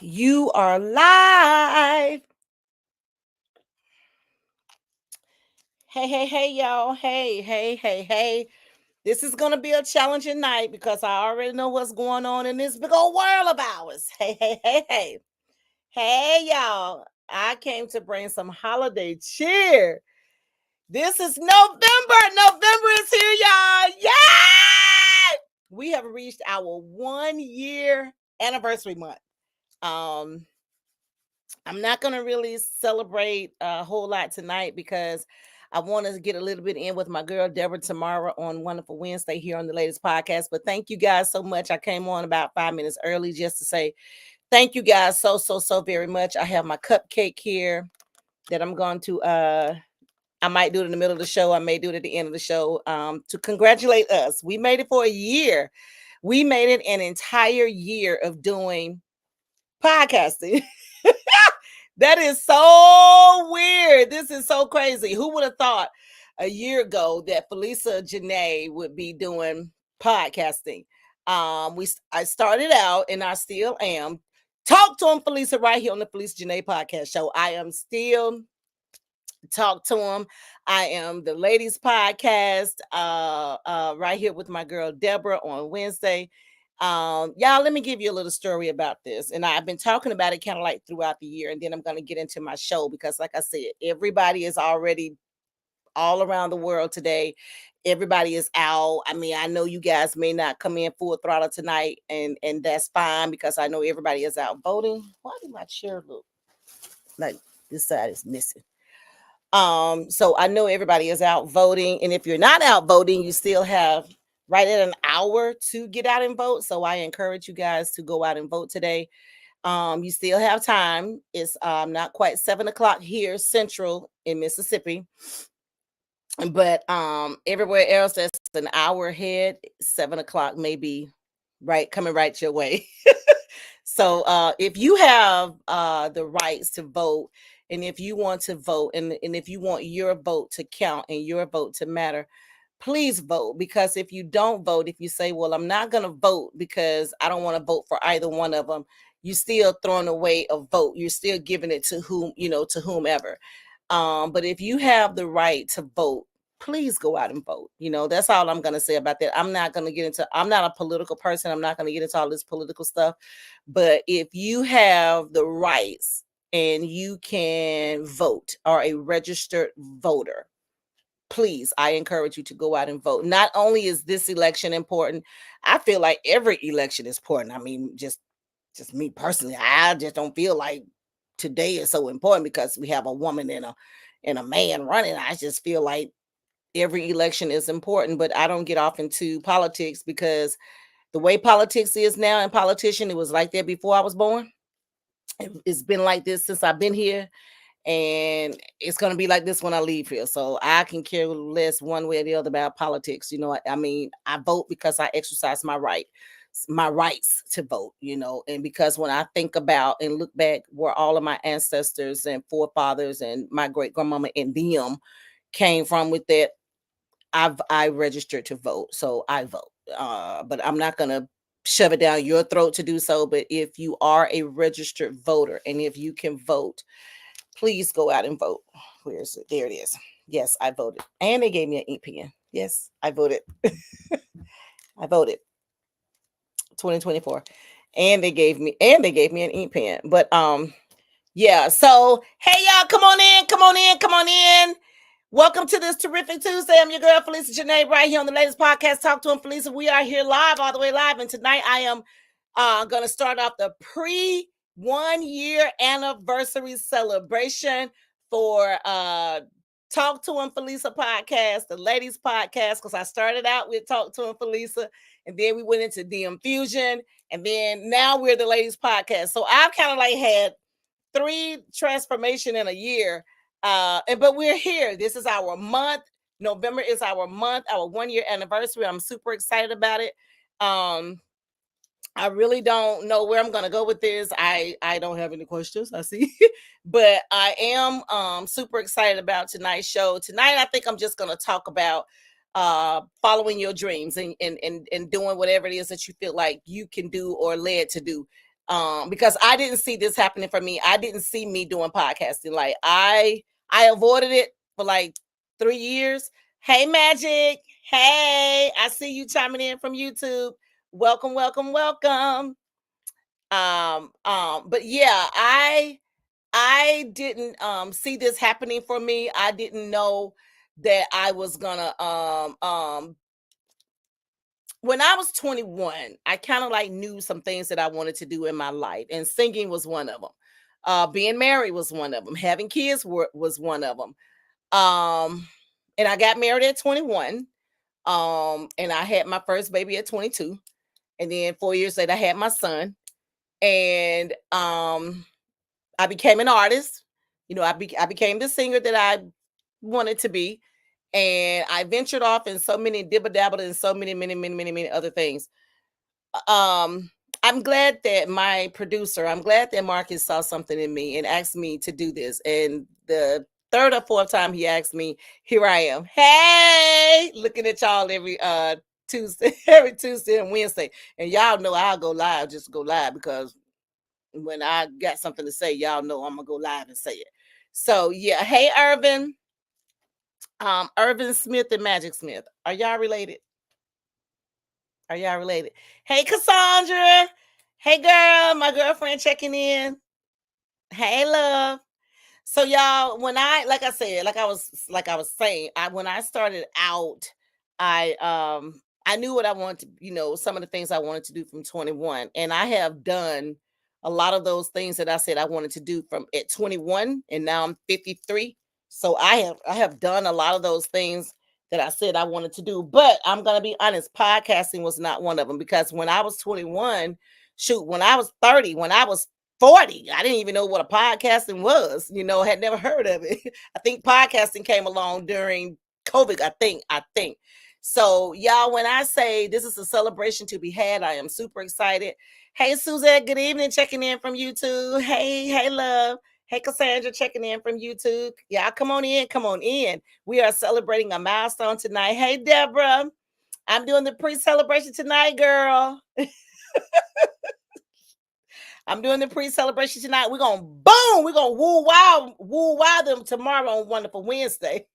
You are live. Hey, y'all. Hey. This is going to be a challenging night because I already know what's going on in this big old world of ours. Hey. Hey, y'all. I came to bring some holiday cheer. This is November. November is here, y'all. Yay! We have reached our 1 year anniversary month. I'm not going to really celebrate a whole lot tonight because I want to get a little bit in with my girl Deborah tomorrow on Wonderful Wednesday here on the latest podcast. But thank you guys so much. I came on about 5 minutes early just to say thank you guys so very much. I have my cupcake here that I'm going to I might do it in the middle of the show. I may do it at the end of the show to congratulate us. We made it for a year. We made it an entire year of doing podcasting. That is so weird. This is so crazy. Who would have thought a year ago that Felisa Janae would be doing podcasting? I started out and I still am. Talk to him, Felisa, right here on the Felisa Janae podcast show. I am still talk to him. I am the ladies podcast right here with my girl Deborah on Wednesday. Y'all, let me give you a little story about this. And I've been talking about it kind of like throughout the year. And then I'm going to get into my show because, like I said, everybody is already all around the world today. Everybody is out. I mean, I know you guys may not come in full throttle tonight, and that's fine because I know everybody is out voting. Why do my chair look like this side is missing? So I know everybody is out voting, and if you're not out voting, you still have right at an hour to get out and vote. So I encourage you guys to go out and vote today. You still have time. It's not quite 7 o'clock here central in Mississippi, but everywhere else that's an hour ahead, 7 o'clock may be right coming right your way. So if you have the rights to vote, and if you want to vote, and if you want your vote to count and your vote to matter, please vote. Because if you don't vote, if you say, well, I'm not going to vote because I don't want to vote for either one of them, you're still throwing away a vote. You're still giving it to to whomever. But if you have the right to vote, please go out and vote. That's all I'm going to say about that. I'm not a political person. I'm not going to get into all this political stuff. But if you have the rights and you can vote, or a registered voter, please, I encourage you to go out and vote. Not only is this election important, I feel like every election is important. I mean, just me personally, I just don't feel like today is so important because we have a woman and a man running. I just feel like every election is important, but I don't get off into politics because the way politics is now and politician, it was like that before I was born. It's been like this since I've been here, and it's going to be like this when I leave here. So I can care less one way or the other about politics. I mean, I vote because I exercise my rights to vote, and because when I think about and look back where all of my ancestors and forefathers and my great grandmama and them came from with that, I registered to vote. So I vote. But I'm not going to shove it down your throat to do so. But if you are a registered voter and if you can vote, please go out and vote. Where is it? There it is. Yes, I voted. And they gave me an ink pen. Yes, I voted. I voted 2024. And they gave me an ink pen. But yeah. So hey y'all, come on in. Welcome to this terrific Tuesday. I'm your girl, Felisa Janae, right here on the latest podcast, Talk to Him, Felisa. We are here live, all the way live. And tonight I am going to start off the pre-1 year anniversary celebration for Talk to Him, Felisa podcast, the ladies podcast, because I started out with Talk to Him, Felisa, and then we went into DM Fusion, and then now we're the ladies podcast. So I've kind of like had 3 transformation in a year. But we're here. This is our month. November is our month, our 1 year anniversary. I'm super excited about it. I really don't know where I'm going to go with this. I don't have any questions, I see. But I am super excited about tonight's show. Tonight, I think I'm just going to talk about following your dreams and doing whatever it is that you feel like you can do or led to do. because I didn't see this happening for me. I didn't see me doing podcasting. Like I avoided it for like 3 years. Hey Magic. Hey, I see you chiming in from YouTube. Welcome, welcome, welcome. But yeah, I didn't see this happening for me. I didn't know that I was gonna when I was 21, I kind of like knew some things that I wanted to do in my life, and singing was one of them. Being married was one of them. Having kids was one of them. And I got married at 21. And I had my first baby at 22. And then 4 years later, I had my son. And I became an artist. You know, I became the singer that I wanted to be. And I ventured off in so many dibba dabbled in so many other things. um I'm glad that my producer, I'm glad that Marcus saw something in me and asked me to do this. And the third or fourth time he asked me, here I am. Hey, looking at y'all every Tuesday, every Tuesday and Wednesday. And y'all know I'll go live, just go live, because when I got something to say, y'all know I'm gonna go live and say it. So yeah, hey Irvin, Irvin Smith and Magic Smith. Are y'all related? Are y'all related? Hey, Cassandra. Hey, girl. My girlfriend checking in. Hey, love. So y'all, when like I said, like I was saying, when I started out, I knew what I wanted to, some of the things I wanted to do from 21. And I have done a lot of those things that I said I wanted to do from at 21, and now I'm 53. So I have done a lot of those things that I said I wanted to do. But I'm gonna be honest, podcasting was not one of them, because when I was 21, shoot, when I was 30, when I was 40, I didn't even know what a podcasting was, had never heard of it. I think podcasting came along during COVID, I think. So, y'all, when I say this is a celebration to be had, I am super excited. Hey, Suzette, good evening, checking in from YouTube. Hey, love. Hey, Cassandra, checking in from YouTube. Y'all, come on in, come on in. We are celebrating a milestone tonight. Hey, Deborah, I'm doing the pre-celebration tonight, girl. I'm doing the pre-celebration tonight. We're gonna boom. We're gonna woo wow them tomorrow on Wonderful Wednesday.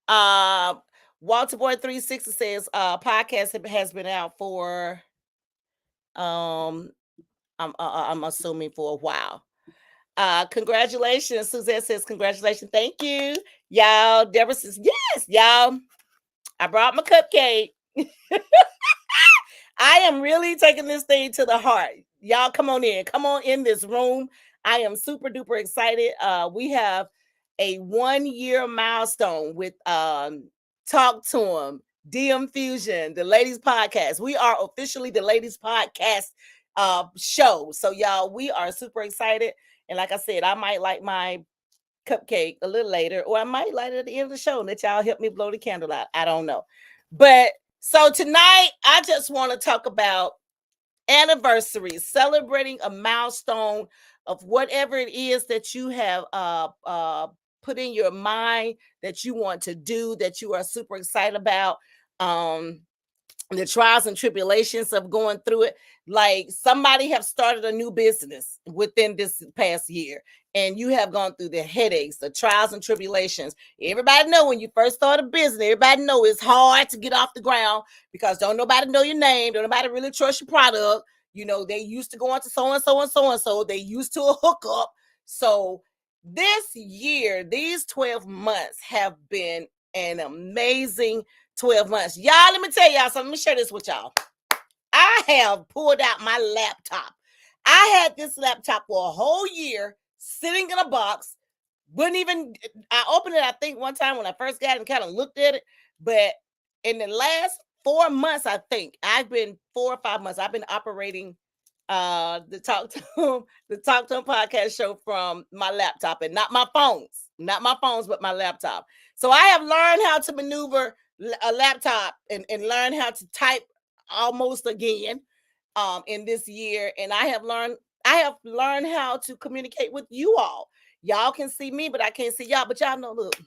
uh Walter Boy 360 says podcast has been out for I'm assuming for a while. Congratulations. Suzette says congratulations. Thank you. Y'all. Deborah says yes, y'all. I brought my cupcake. I am really taking this thing to the heart. Y'all come on in. Come on in this room. I am super duper excited. We have a 1-year milestone with Talk to 'em, DM Fusion, the Ladies Podcast. We are officially the Ladies Podcast show. So y'all, we are super excited. And like I said, I might light my cupcake a little later, or I might light it at the end of the show and let y'all help me blow the candle out. I don't know. But so tonight, I just want to talk about anniversaries, celebrating a milestone of whatever it is that you have put in your mind that you want to do, that you are super excited about. The trials and tribulations of going through it. Like somebody have started a new business within this past year, and you have gone through the headaches, the trials and tribulations. Everybody know when you first start a business, everybody know it's hard to get off the ground, because don't nobody know your name, don't nobody really trust your product. They used to go into so and so and so and so. They used to a hookup. So this year, these 12 months have been an amazing 12 months. Y'all, let me tell y'all something. Let me share this with y'all. I have pulled out my laptop. I had this laptop for a whole year sitting in a box. I opened it, I think, one time when I first got it and kind of looked at it. But in the last 4 months, I think, 4 or 5 months, I've been operating the Talk to 'em podcast show from my laptop, and not my phones, but my laptop. So I have learned how to maneuver a laptop and learn how to type almost again in this year. And I have learned how to communicate with you all. Y'all can see me, but I can't see y'all. But y'all know, look,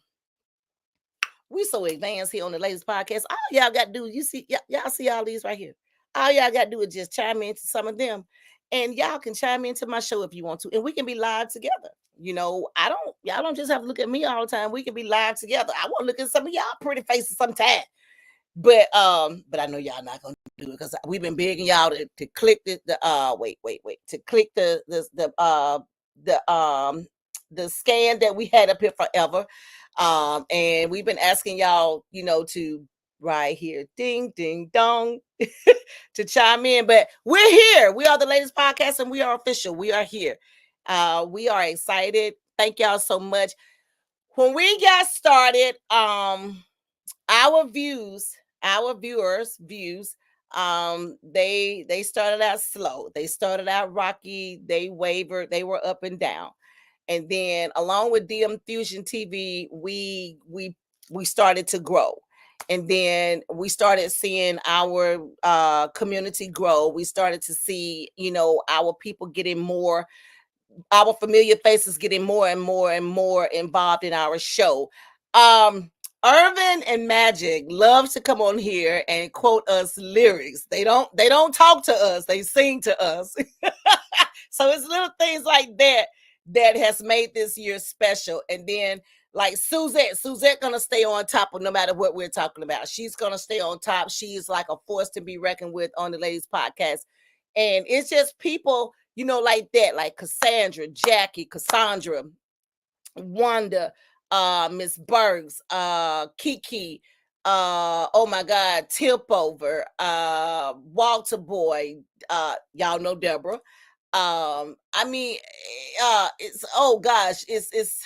we so advanced here on the latest podcast. All y'all got to do, y'all see all these right here. All y'all got to do is just chime into some of them. And y'all can chime into my show if you want to. And we can be live together. Y'all don't just have to look at me all the time. We can be live together. I want to look at some of y'all pretty faces sometime. But I know y'all not gonna do it because we've been begging y'all to click to click the scan that we had up here forever. And we've been asking y'all, to right here, ding ding dong, to chime in. But we're here. We are the latest podcast, and we are official. We are here. We are excited. Thank y'all so much. When we got started, our viewers views, they started out slow, they started out rocky, they wavered, they were up and down. And then along with DM Fusion TV, we started to grow. And then we started seeing our community grow. We started to see, our people getting more, our familiar faces getting more and more and more involved in our show. Irvin and Magic love to come on here and quote us lyrics. They don't talk to us, they sing to us. So it's little things like that has made this year special. And then like Suzette gonna stay on top of no matter what we're talking about. She's gonna stay on top. She's like a force to be reckoned with on the Ladies Podcast. And it's just people, like that, like Cassandra, Jackie, Cassandra, Wanda, Miss Bergs, Kiki, oh my God, Tip Over, Walter Boy, y'all know Deborah. I mean, it's, oh gosh, it's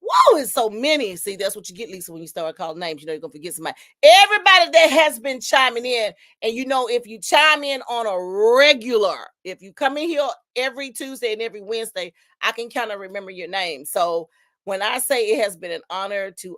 whoa, it's so many. See, that's what you get, Lisa, when you start calling names. You're gonna forget somebody. Everybody that has been chiming in, and if you chime in on a regular, if you come in here every Tuesday and every Wednesday, I can kind of remember your name. So when I say it has been an honor to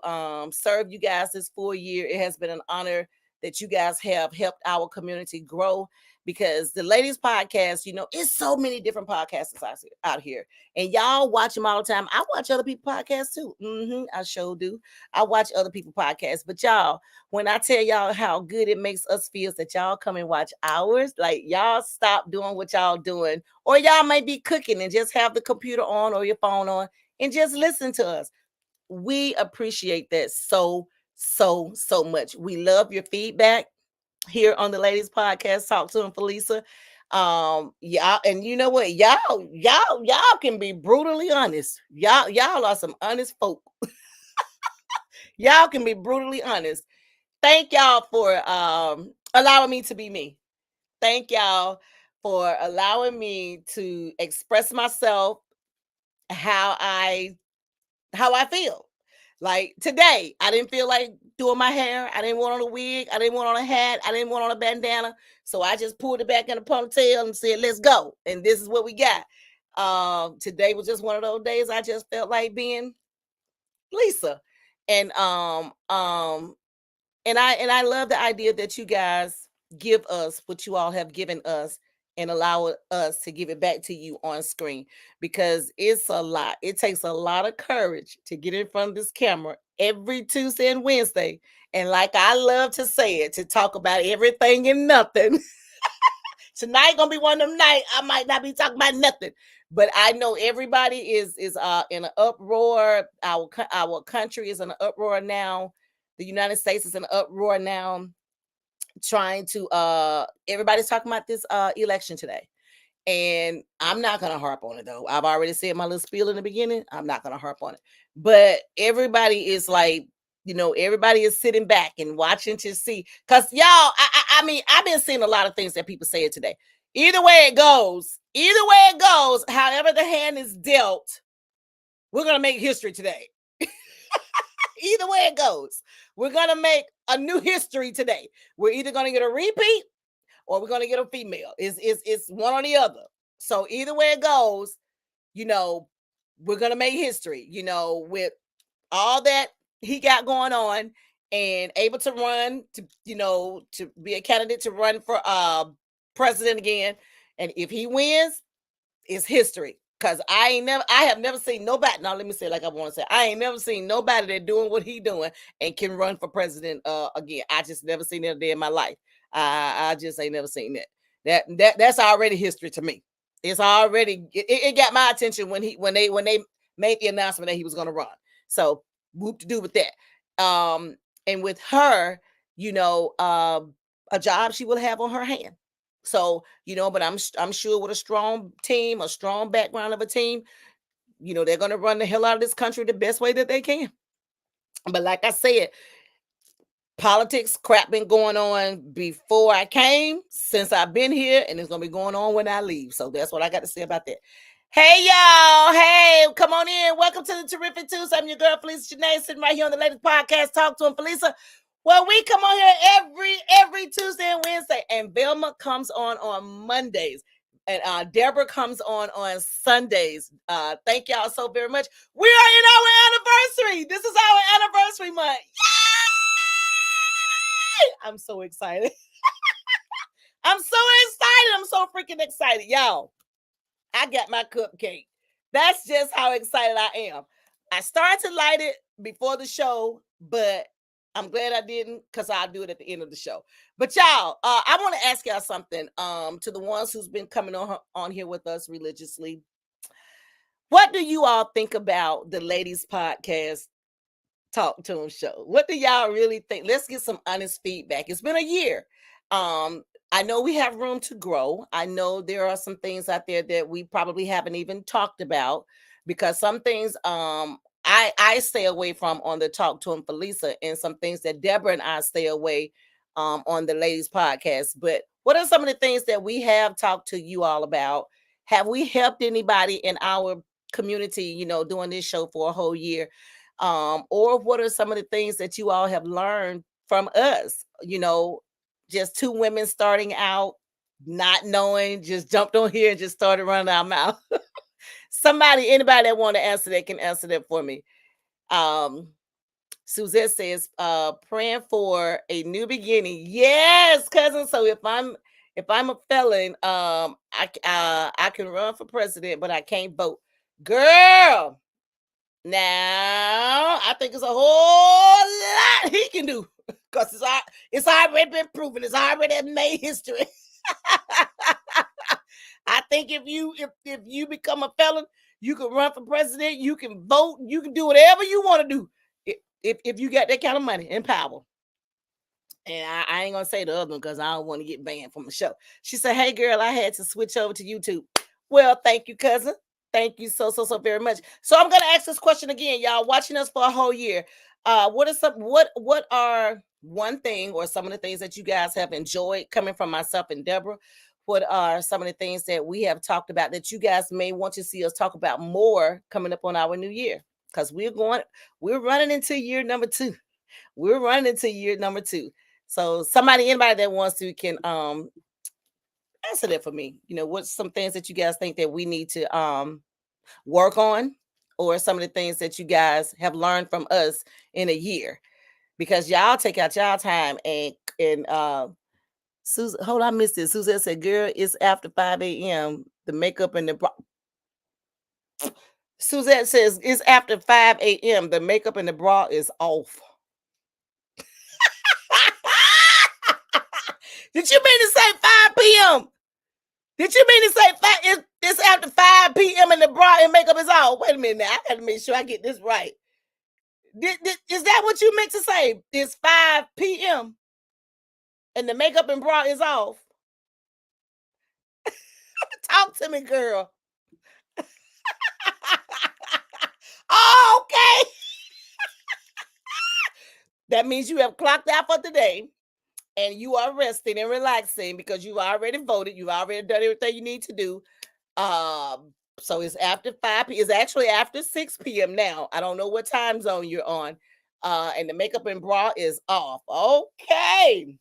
serve you guys this full year, it has been an honor that you guys have helped our community grow. Because the Ladies Podcast, it's so many different podcasts out here, and y'all watch them all the time. I watch other people's podcasts too. I sure do. I watch other people's podcasts, but y'all, when I tell y'all how good it makes us feel that y'all come and watch ours, like y'all stop doing what y'all doing, or y'all may be cooking and just have the computer on or your phone on and just listen to us. We appreciate that so much. We love your feedback here on the Ladies Podcast. Talk to him, Felisa. Y'all, and you know what? Y'all can be brutally honest. Y'all are some honest folk. Y'all can be brutally honest. Thank y'all for allowing me to be me. Thank y'all for allowing me to express myself how I feel. Like today, I didn't feel like doing my hair. I didn't want on a wig. I didn't want on a hat. I didn't want on a bandana. So I just pulled it back in a ponytail and said, let's go. And this is what we got. Today was just one of those days I just felt like being Lisa. And I love the idea that you guys give us what you all have given us and allow us to give it back to you on screen, because it's a lot. It takes a lot of courage to get in front of this camera every Tuesday and Wednesday. And like I love to say it, to talk about everything and nothing. Tonight gonna be one of them nights I might not be talking about nothing, but I know everybody is in an uproar. Our country is in an uproar now. The United States is in an uproar now, trying to everybody's talking about this election today. And I'm not gonna harp on it though. I've already said my little spiel in the beginning. I'm not gonna harp on it. But everybody is like, everybody is sitting back and watching to see. Because y'all, I mean, I've been seeing a lot of things that people say today. Either way it goes, however the hand is dealt, we're gonna make history today. Either way it goes, we're gonna make a new history today. We're either gonna get a repeat or we're gonna get a female. It's one or the other. So either way it goes, we're gonna make history. With all that he got going on, and able to run to be a candidate to run for president again. And if he wins, it's history. Cause I have never seen nobody. Now let me say, like I want to say, I ain't never seen nobody that doing what he doing and can run for president again. I just never seen it a day in my life. I just ain't never seen that. That's already history to me. It's already it got my attention when they made the announcement that he was going to run. So whoop to do with that. And with her, you know, a job she will have on her hand. So, but I'm sure with a strong team, a strong background of a team, they're going to run the hell out of this country the best way that they can. But like I said, politics crap been going on before I came, since I've been here, and it's gonna be going on when I leave. So that's what I got to say about that. Hey y'all, hey, come on in. Welcome to the Terrific Tuesday. I'm your girl Felicia Janae, sitting right here on the latest podcast, Talk to him, Felicia. Well, we come on here every Tuesday and Wednesday, and Velma comes on Mondays, and Deborah comes on Sundays. Thank y'all so very much. We are in our anniversary. This is our anniversary month. I'm so excited. I'm so excited. I'm so freaking excited. Y'all, I got my cupcake. That's just how excited I am. I started to light it before the show, but I'm glad I didn't, because I'll do it at the end of the show. But y'all, I want to ask y'all something. To the ones who's been coming on here with us religiously, what do you all think about the ladies podcast Talk to him show? What do y'all really think? Let's get some honest feedback. It's been a year. I know we have room to grow. I know there are some things out there that we probably haven't even talked about, because some things I stay away from on the Talk to him for Lisa, and some things that Deborah and I stay away on the ladies podcast. But what are some of the things that we have talked to you all about? Have we helped anybody in our community, doing this show for a whole year? Or what are some of the things that you all have learned from us? Just two women starting out, not knowing, just jumped on here and just started running our mouth. Anybody that want to answer that can answer that for me. Suzette says, praying for a new beginning. Yes, cousin. So if I'm a felon, I can run for president, but I can't vote. Girl, now, I think it's a whole lot he can do, because it's already been proven. It's already made history. I think if you become a felon, you can run for president, you can vote, you can do whatever you want to do if you got that kind of money and power. And I ain't gonna say the other one because I don't want to get banned from the show. She said, "Hey girl, I had to switch over to YouTube." Well, thank you, cousin. Thank you so very much. So I'm gonna ask this question again, y'all. Watching us for a whole year, what are one thing or some of the things that you guys have enjoyed coming from myself and Deborah? What are some of the things that we have talked about that you guys may want to see us talk about more coming up on our new year? Because we're running into year number 2. We're running into year number 2. So anybody that wants to can answer that for me. What's some things that you guys think that we need to work on, or some of the things that you guys have learned from us in a year? Because y'all take out y'all time and Susan, hold on, I missed it. Susan said, "Girl, it's after 5 a.m. The makeup and the bra." Suzette says it's after 5 a.m. The makeup and the bra is off. Did you mean to say 5 p.m.? Did you mean to say it's after 5 p.m. and the bra and makeup is off? Wait a minute now. I got to make sure I get this right. Is that what you meant to say? It's 5 p.m. and the makeup and bra is off? Talk to me, girl. Oh, okay. That means you have clocked out for today and you are resting and relaxing because you've already voted. You've already done everything you need to do. So it's after 5 p.m. It's actually after 6 p.m. now. I don't know what time zone you're on. And the makeup and bra is off. Okay.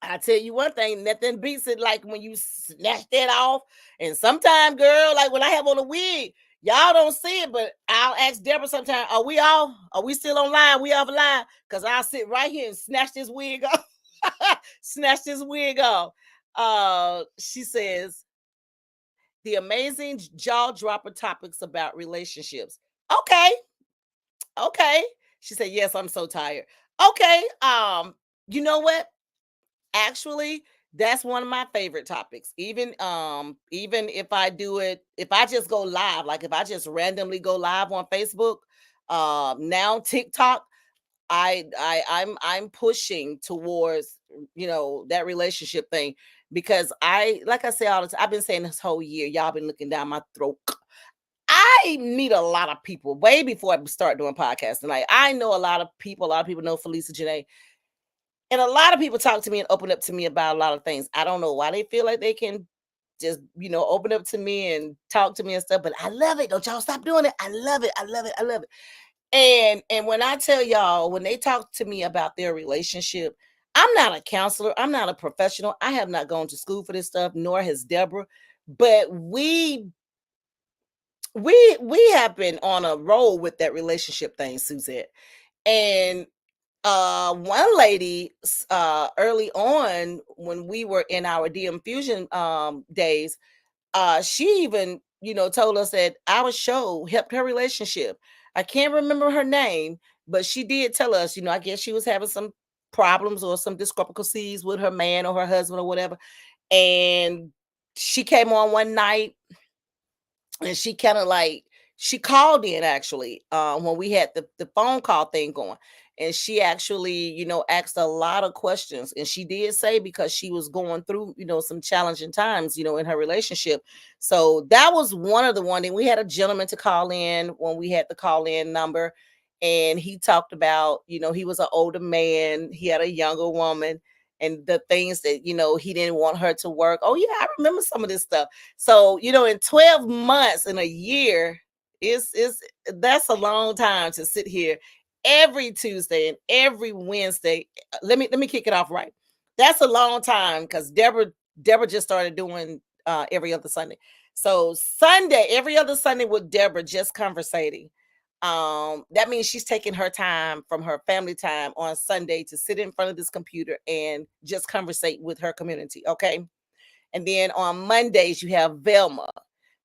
I tell you one thing, nothing beats it like when you snatch that off. And sometimes, girl, like when I have on a wig, y'all don't see it, but I'll ask Deborah sometime, are we still online? We offline? Because I'll sit right here and snatch this wig off. Snatch this wig off. She says, the amazing jaw dropper topics about relationships. Okay. She said, yes, I'm so tired. Okay. You know what? actually, that's one of my favorite topics. Even if I do it, if I just go live, like if I just randomly go live on Facebook, now TikTok, I'm pushing towards, that relationship thing, because like I say all the time, I've been saying this whole year, y'all been looking down my throat. I meet a lot of people way before I start doing podcasting. Like, I know a lot of people know Felicia Janae, and a lot of people talk to me and open up to me about a lot of things. I don't know why they feel like they can just, open up to me and talk to me and stuff, but I love it. Don't y'all stop doing it. I love it. I love it. I love it. And when I tell y'all, when they talk to me about their relationship, I'm not a counselor. I'm not a professional. I have not gone to school for this stuff, nor has Deborah. But we have been on a roll with that relationship thing, Suzette. And one lady, early on when we were in our DM Fusion days, she even, told us that our show helped her relationship. I can't remember her name, but she did tell us, I guess she was having some problems or some discrepancies with her man or her husband or whatever. And she came on one night, and she kind of like, she called in actually, when we had the phone call thing going, and she actually, asked a lot of questions. And she did say, because she was going through, some challenging times, in her relationship. So that was one of the one. And we had a gentleman to call in when we had the call in number, and he talked about, he was an older man, he had a younger woman, and the things that, he didn't want her to work. Oh yeah, I remember some of this stuff. So, in 12 months, in a year, is that's a long time to sit here every Tuesday and every Wednesday. Let me kick it off right. That's a long time, because Deborah just started doing every other Sunday. So Sunday, every other Sunday with Deborah, just conversating. That means she's taking her time from her family time on Sunday to sit in front of this computer and just conversate with her community. Okay. And then on Mondays, you have Velma.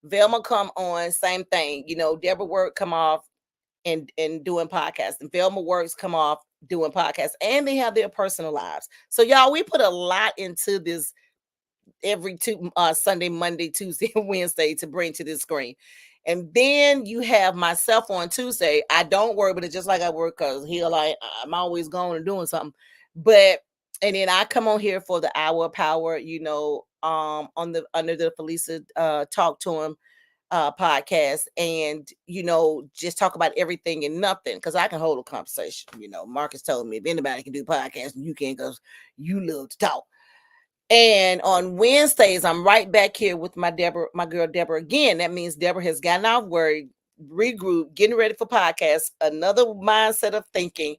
Velma come on, same thing. Deborah work come off and doing podcasts, and Velma works come off doing podcasts, and they have their personal lives. So y'all, we put a lot into this every Sunday, Monday, Tuesday, and Wednesday to bring to this screen. And then you have myself on Tuesday. I don't work, but it's just like I work, because I'm always going and doing something. But and then I come on here for the hour of power, on the under the Felicia talk to him podcast, and just talk about everything and nothing, because I can hold a conversation. Marcus told me, if anybody can do podcasts, you can, because you love to talk. And on Wednesdays, I'm right back here with my girl Deborah again. That means Deborah has gotten off work, regroup, getting ready for podcasts, another mindset of thinking.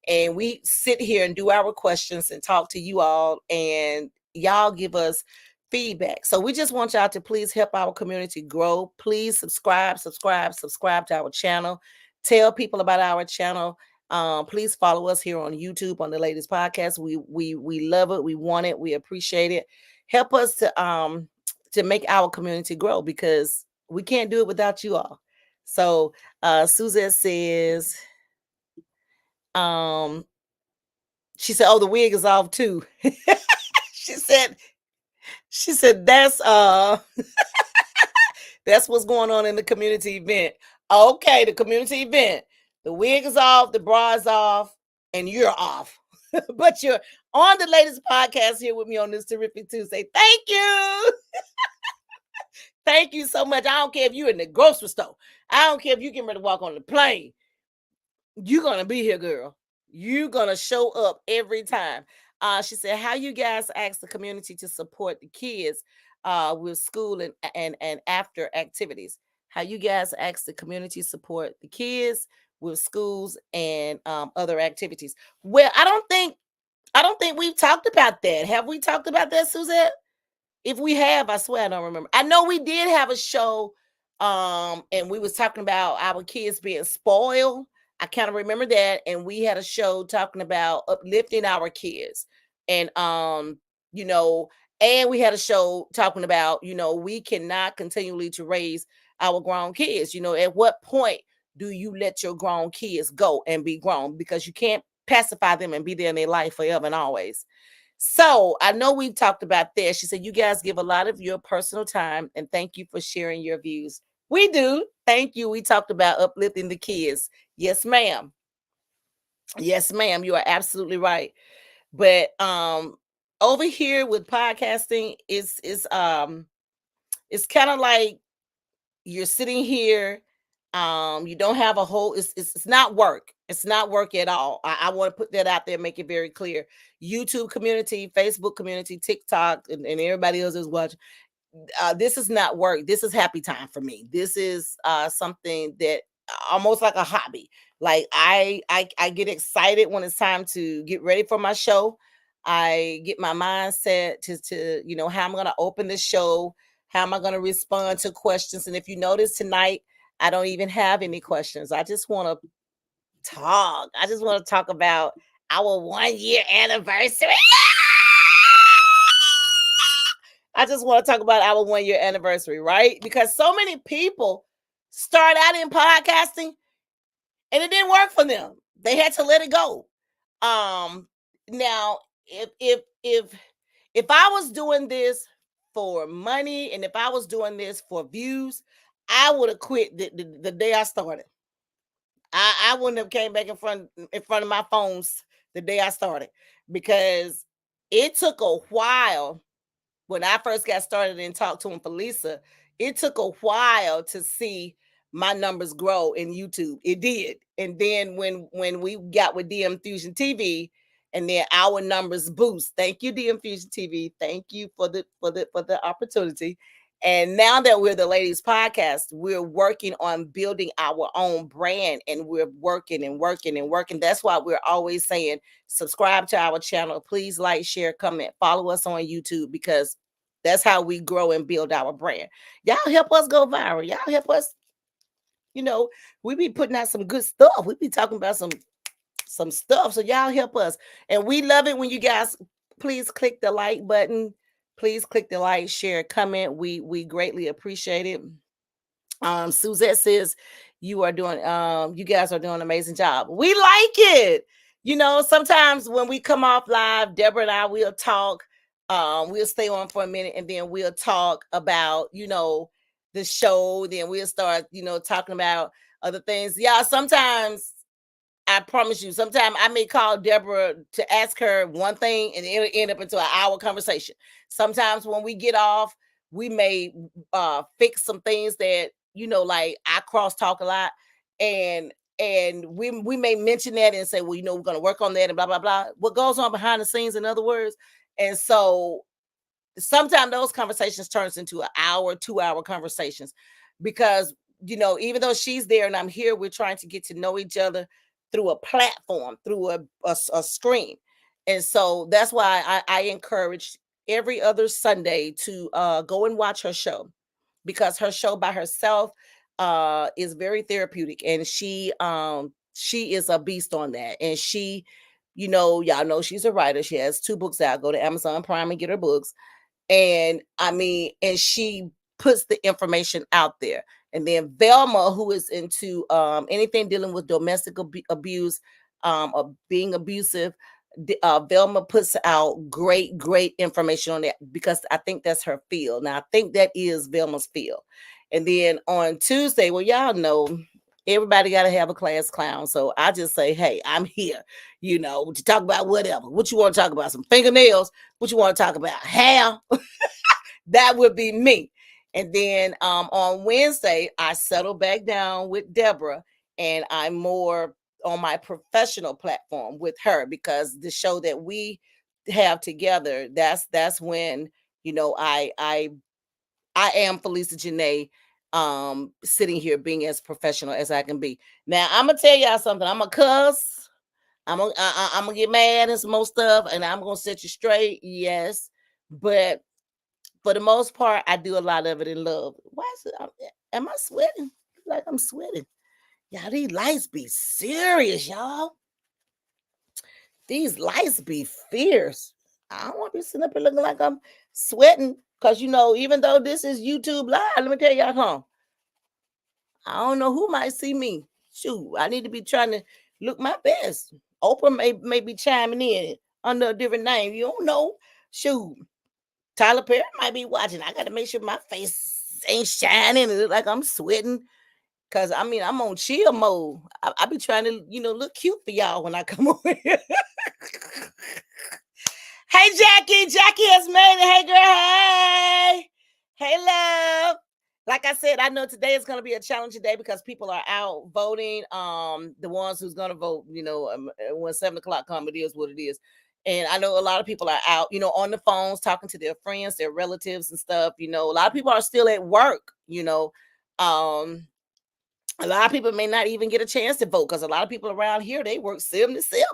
And we sit here and do our questions and talk to you all, and y'all give us feedback. So we just want y'all to please help our community grow. Please subscribe to our channel. Tell people about our channel. Please follow us here on YouTube on the latest podcast. We love it. We want it. We appreciate it. Help us to make our community grow, because we can't do it without you all. So Suzette says, she said, oh, the wig is off too. she said that's what's going on in the community event. Okay, the community event. The wig is off, the bra is off, and you're off. But you're on the latest podcast here with me on this terrific Tuesday. Thank you. Thank you so much. I don't care if you're in the grocery store. I don't care if you get ready to walk on the plane. You're going to be here, girl. You're going to show up every time. She said, how you guys ask the community to support the kids with school and after activities? How you guys ask the community support the kids with schools and other activities? Well, I don't think we've talked about that. Have we talked about that, Suzette? If we have, I swear I don't remember. I know we did have a show, and we was talking about our kids being spoiled. I kind of remember that, and we had a show talking about uplifting our kids, and you know, and we had a show talking about, we cannot continually to raise our grown kids. At what point do you let your grown kids go and be grown, because you can't pacify them and be there in their life forever and always. So I know we've talked about this. She said, you guys give a lot of your personal time and thank you for sharing your views. We do. Thank you. We talked about uplifting the kids. Yes, ma'am. Yes, ma'am. You are absolutely right. But over here with podcasting, it's kind of like you're sitting here, you don't have a whole, it's not work, it's not work at all. I want to put that out there, make it very clear. YouTube community, Facebook community, TikTok, and everybody else is watching. This is not work. This is happy time for me. This is something that almost like a hobby. Like I get excited when it's time to get ready for my show. I get my mindset to how I'm gonna open the show, how am I gonna respond to questions. And if you notice tonight, I don't even have any questions. I just want to talk. I just want to talk about our 1 year anniversary. I just want to talk about our 1 year anniversary, right? Because so many people start out in podcasting and it didn't work for them. They had to let it go. Now if I was doing this for money and if I was doing this for views, I would have quit the day I started. I wouldn't have came back in front of my phones the day I started because it took a while when I first got started and talked to him for Lisa, it took a while to see my numbers grow in YouTube. It did. And then when we got with DM Fusion TV and then our numbers boost. Thank you, DM Fusion TV. Thank you for the opportunity. And now that we're the Ladies Podcast, we're working on building our own brand and we're working and working and working. That's why we're always saying subscribe to our channel. Please like, share, comment, follow us on YouTube because that's how we grow and build our brand. Y'all help us go viral. Y'all help us. We be putting out some good stuff. We be talking about some stuff. So y'all help us. And we love it when you guys please click the like button. Please click the like, share, comment. We greatly appreciate it. Suzette says you guys are doing an amazing job. We like it. Sometimes when we come off live, Deborah and I will talk. We'll stay on for a minute and then we'll talk about, the show. Then we'll start, talking about other things. Yeah, sometimes I promise you, sometimes I may call Deborah to ask her one thing and it'll end up into an hour conversation. Sometimes when we get off, we may fix some things that, like I cross talk a lot. And we may mention that and say, well, we're gonna work on that and blah, blah, blah. What goes on behind the scenes, in other words. And so sometimes those conversations turns into an hour, 2 hour conversations because even though she's there and I'm here, we're trying to get to know each other through a platform, through a screen. And so that's why I encourage every other Sunday to go and watch her show because her show by herself is very therapeutic and she is a beast on that. And she, y'all know she's a writer. She has 2 books out. Go to Amazon Prime and get her books. And and she puts the information out there. And then Velma, who is into anything dealing with domestic abuse or being abusive, Velma puts out great information on that because I think that's her field. Now I think that is Velma's field. And then on Tuesday, well, y'all know everybody got to have a class clown. So I just say, hey, I'm here, to talk about whatever. What you want to talk about? Some fingernails? What you want to talk about? Hair? That would be me. And then on Wednesday, I settle back down with Deborah and I'm more on my professional platform with her because the show that we have together, that's when, I am Felisa Janae sitting here being as professional as I can be. Now I'm gonna tell y'all something. I'm a cuss. I'm gonna get mad and some more stuff, and I'm gonna set you straight. Yes, but for the most part, I do a lot of it in love. Why is it? Am I sweating? Like I'm sweating. Y'all, these lights be serious, y'all. These lights be fierce. I don't want to be sitting up here looking like I'm sweating. Because, even though this is YouTube Live, let me tell y'all something. I don't know who might see me. Shoot, I need to be trying to look my best. Oprah may be chiming in. under a different name. You don't know. Shoot. Tyler Perry might be watching. I gotta make sure my face ain't shining and look like I'm sweating. Cause I mean I'm on chill mode. I be trying to, look cute for y'all when I come over here. Hey Jackie, Jackie has made it. Hey girl, hey love. Like I said, I know today is going to be a challenging day because people are out voting. The ones who's going to vote, when 7 o'clock comes, it is what it is. And I know a lot of people are out, on the phones talking to their friends, their relatives and stuff. A lot of people are still at work. A lot of people may not even get a chance to vote because a lot of people around here, they work 7 to 7,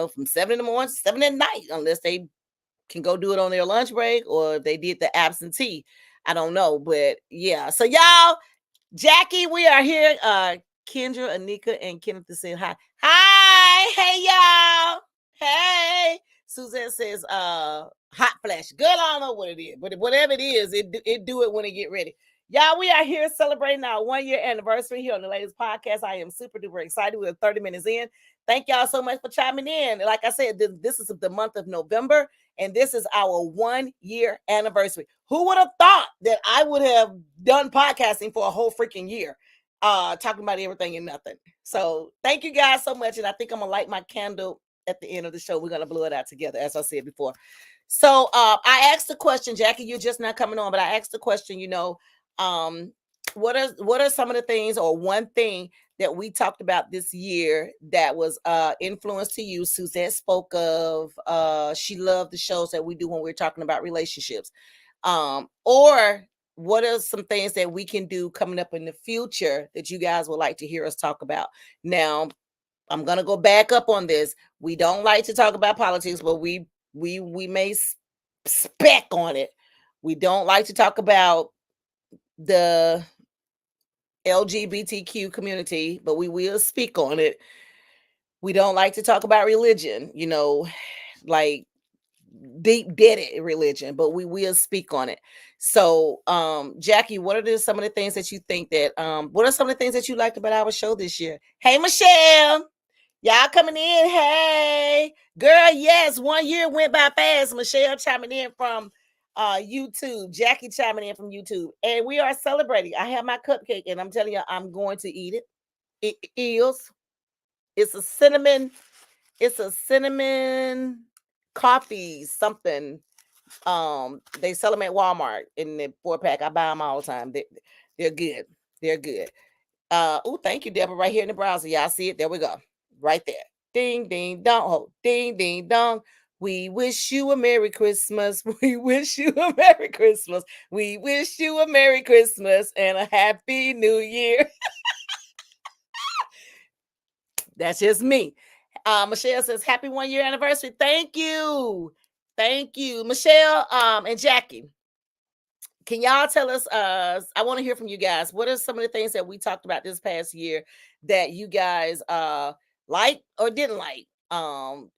from 7 in the morning to 7 at night, unless they can go do it on their lunch break or if they did the absentee. I don't know, but yeah. So y'all, Jackie, we are here. Kendra, Anika, and Kenneth is saying hi. Hi, hey y'all. Hey. Suzette says hot flash. Good, I don't know what it is, but whatever it is, it do it when it get ready. Y'all, we are here celebrating our 1-year anniversary here on the latest podcast. I am super duper excited. We're 30 minutes in. Thank y'all so much for chiming in. Like I said, this is the month of November, and this is our 1-year anniversary. Who would have thought that I would have done podcasting for a whole freaking year, talking about everything and nothing? So thank you guys so much, and I think I'm gonna light my candle at the end of the show. We're gonna blow it out together, as I said before. So I asked the question, Jackie, you're just not coming on, but I asked the question, what are some of the things or one thing that we talked about this year that was influence to you? Suzette spoke of she loved the shows that we do when we're talking about relationships. Or what are some things that we can do coming up in the future that you guys would like to hear us talk about? Now, I'm gonna go back up on this. We don't like to talk about politics, but we may spec on it. We don't like to talk about the LGBTQ community, but we will speak on it. We don't like to talk about religion, like deep deaded religion, but we will speak on it. So, Jackie, what are some of the things that you think that what are some of the things that you liked about our show this year? Hey, Michelle. Y'all coming in. Hey, girl. Yes, 1 year went by fast. Michelle chiming in from YouTube. Jackie chiming in from YouTube. And we are celebrating. I have my cupcake, and I'm telling you, I'm going to eat it. It is. It's a cinnamon coffee something. They sell them at Walmart in the 4-pack. I buy them all the time. They're good. They're good. Oh, thank you, Deborah. Right here in the browser. Y'all see it? There we go. Right there. Ding, ding, dong. Oh, ding, ding, dong. We wish you a Merry Christmas. We wish you a Merry Christmas. We wish you a Merry Christmas and a Happy New Year. That's just me. Michelle says, happy 1-year anniversary. Thank you. Thank you. Michelle and Jackie. Can y'all tell us, I want to hear from you guys. What are some of the things that we talked about this past year that you guys liked or didn't like?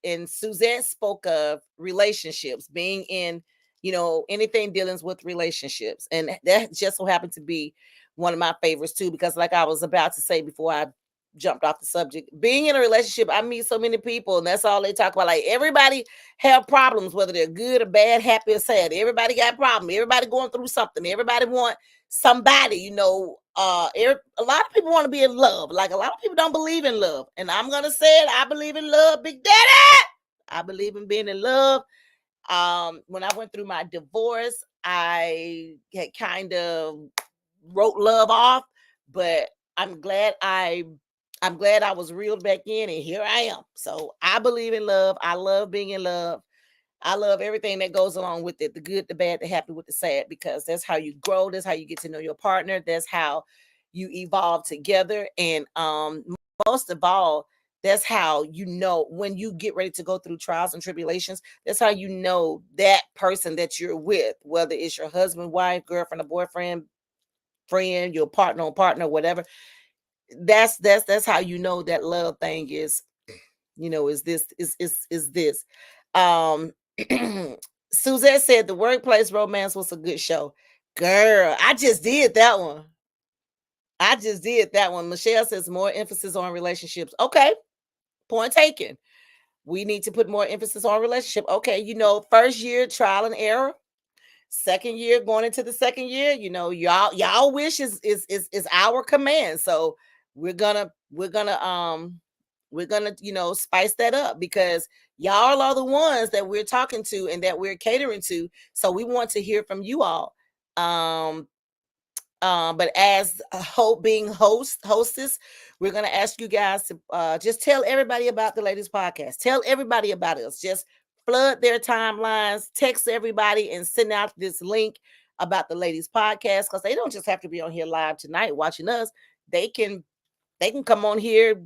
And Suzette spoke of relationships, being in, anything dealing with relationships. And that just so happened to be one of my favorites too, because like I was about to say before I jumped off the subject, being in a relationship, I meet so many people and that's all they talk about. Like everybody have problems, whether they're good or bad, happy or sad. Everybody got problems. Everybody going through something. Everybody want somebody, a lot of people want to be in love. Like a lot of people don't believe in love. And I'm going to say it. I believe in love, Big Daddy. I believe in being in love. When I went through my divorce, I had kind of wrote love off, but I'm glad I was reeled back in, and here I am. So I believe in love. I love being in love. I love everything that goes along with it, the good, the bad, the happy, with the sad, because that's how you grow. That's how you get to know your partner. That's how you evolve together. And most of all, that's how when you get ready to go through trials and tribulations, that's how you know that person that you're with, whether it's your husband, wife, girlfriend, or boyfriend, friend, your partner, whatever. That's how you know that love thing is, is this. Suzette said the Workplace Romance was a good show. Girl, I just did that one. Michelle says more emphasis on relationships. Okay, point taken. we need to put more emphasis on relationship. Okay, first year trial and error, second year going into the second year, y'all wish is our command. So we're gonna spice that up, because y'all are the ones that we're talking to and that we're catering to. So we want to hear from you all. But as Hope being hostess, we're gonna ask you guys to just tell everybody about the Ladies Podcast. Tell everybody about us. Just flood their timelines, text everybody, and send out this link about the Ladies Podcast, because they don't just have to be on here live tonight watching us. They can come on here,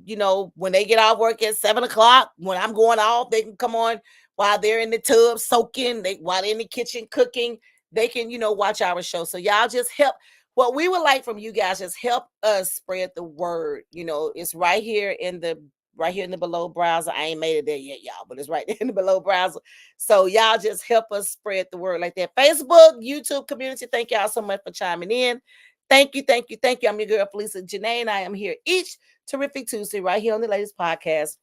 when they get off work at 7 o'clock. When I'm going off, they can come on while they're in the tub soaking, while they're in the kitchen cooking. They can, watch our show. So y'all just help. What we would like from you guys is help us spread the word. It's right here in the below browser. I ain't made it there yet, y'all, but it's right there in the below browser. So y'all just help us spread the word like that. Facebook, YouTube community, thank y'all so much for chiming in. Thank you, thank you, thank you. I'm your girl, Felisa Janae, and I am here each terrific Tuesday right here on the Ladies Podcast.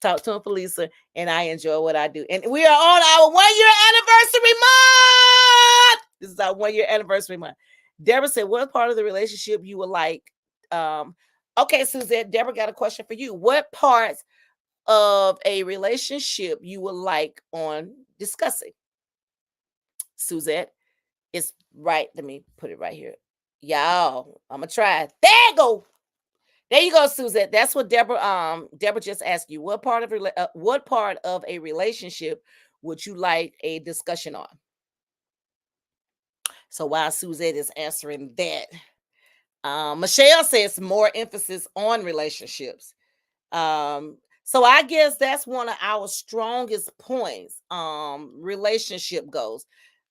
Talk to him, Felisa, and I enjoy what I do. And we are on our 1-year anniversary month. This is our 1-year anniversary month. Deborah said, what part of the relationship you would like? Okay, Suzette, Deborah got a question for you. What parts of a relationship you would like on discussing? Suzette, it's right. Let me put it right here. Y'all, I'm gonna try. There you go, Suzette. That's what Deborah just asked you. What part of a relationship would you like a discussion on? So while Suzette is answering that, Michelle says more emphasis on relationships. So I guess that's one of our strongest points. Relationship goes.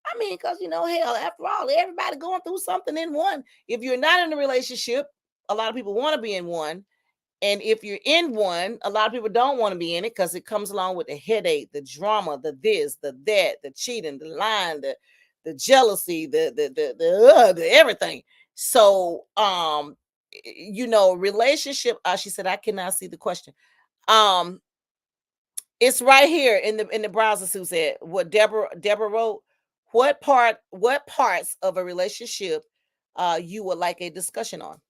I mean, because hell, after all, everybody going through something in one. If you're not in a relationship, a lot of people want to be in one. And if you're in one, a lot of people don't want to be in it, because it comes along with the headache, the drama, the this, the that, the cheating, the lying, the jealousy, the everything. So relationship. She said, I cannot see the question. It's right here in the browser, Suzette. What Deborah wrote. What parts of a relationship you would like a discussion on?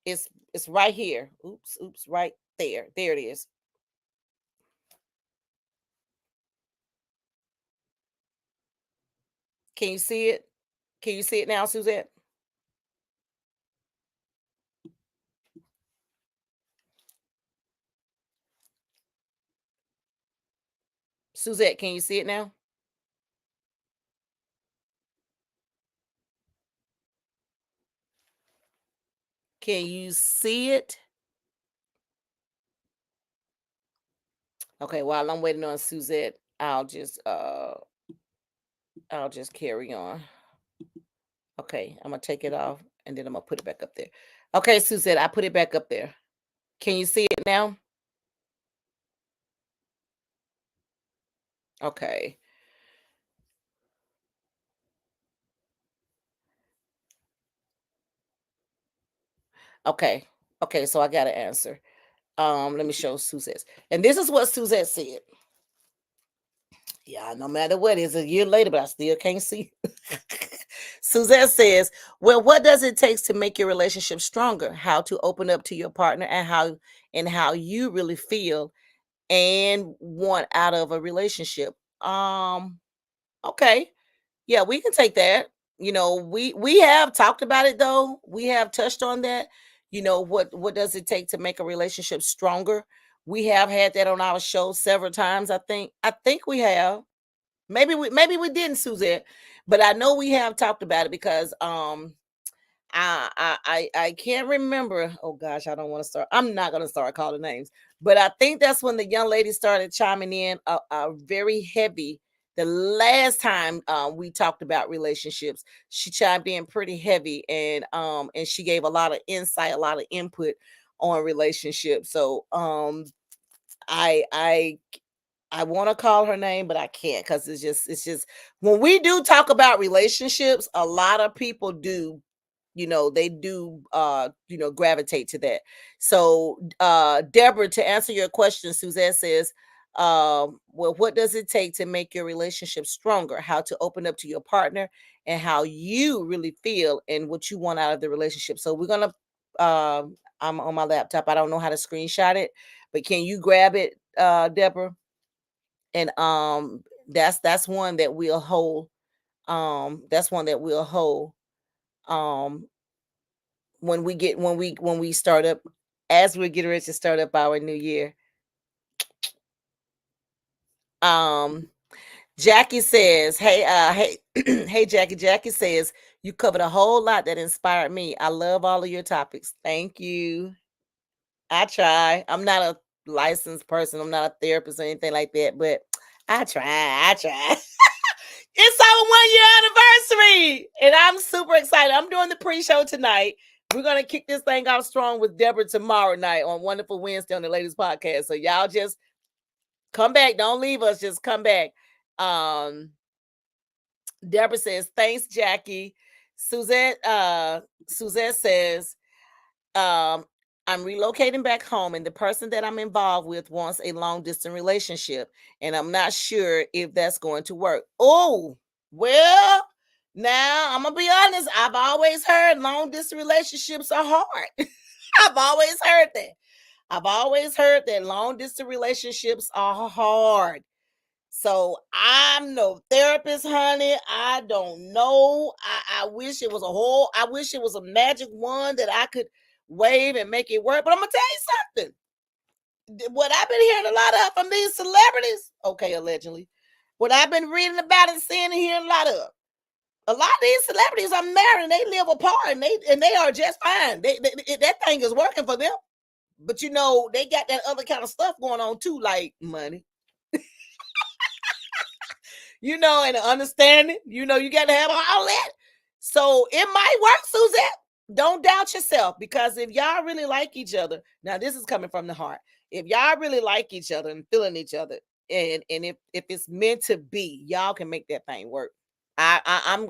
It's right here. Oops, right there. There it is. Can you see it? Can you see it now, Suzette? Suzette, can you see it now? Can you see it? Okay, while I'm waiting on Suzette, I'll just carry on. Okay, I'm gonna take it off and then I'm gonna put it back up there. Okay, Suzette, I put it back up there. Can you see it now? Okay. Okay. Okay, so I got to answer. Let me show Suzette. And this is what Suzette said. Yeah, no matter what, it's a year later, but I still can't see. Suzette says, well, what does it take to make your relationship stronger? How to open up to your partner, and how you really feel and want out of a relationship. Okay. Yeah, we can take that. We have talked about it, though. We have touched on that. What does it take to make a relationship stronger? We have had that on our show several times. I think we have. Maybe we didn't, Suzette, but I know we have talked about it, because I can't remember. Oh gosh, I don't want to start. I'm not going to start calling names, but I think that's when the young lady started chiming in very heavy. The last time we talked about relationships, she chimed in pretty heavy, and she gave a lot of insight, a lot of input on relationships. So I want to call her name, but I can't, because it's just when we do talk about relationships, a lot of people do, they do gravitate to that. So Deborah, to answer your question, Suzette says, Well, what does it take to make your relationship stronger? How to open up to your partner and how you really feel and what you want out of the relationship. So we're gonna. I'm on my laptop. I don't know how to screenshot it, but can you grab it, Deborah? And that's one that we'll hold. That's one that we'll hold. Um, when we start up, as we're getting ready to start up our new year. Um, Jackie says, hey, hey, Jackie. Jackie says, you covered a whole lot that inspired me. I love all of your topics. Thank you. I try. I'm not a licensed person. I'm not a therapist or anything like that, but I try. I try. It's our 1 year anniversary, and I'm super excited. I'm doing the pre-show tonight. We're gonna kick this thing off strong with Deborah tomorrow night on Wonderful Wednesday on the Ladies Podcast. So y'all just come back. Don't leave us. Just come back. Um, Deborah says, thanks, Jackie. Suzette says, um, I'm relocating back home, and the person that I'm involved with wants a long distance relationship, and I'm not sure if that's going to work. Oh, well, now I'm gonna be honest. I've always heard long distance relationships are hard. I've always heard that. I've always heard that long distance relationships are hard. So I'm no therapist, honey. I don't know. I wish it was I wish it was a magic wand that I could wave and make it work. But I'm gonna tell you something. What I've been hearing a lot of from these celebrities, okay, allegedly, what I've been reading about and seeing and hearing a lot of these celebrities are married and they live apart and they are just fine. That thing is working for them. But they got that other kind of stuff going on too, like money. And understanding. You got to have all that. So it might work, Suzette. Don't doubt yourself, because if y'all really like each other, now this is coming from the heart. If y'all really like each other and feeling each other, and if it's meant to be, y'all can make that thing work. I'm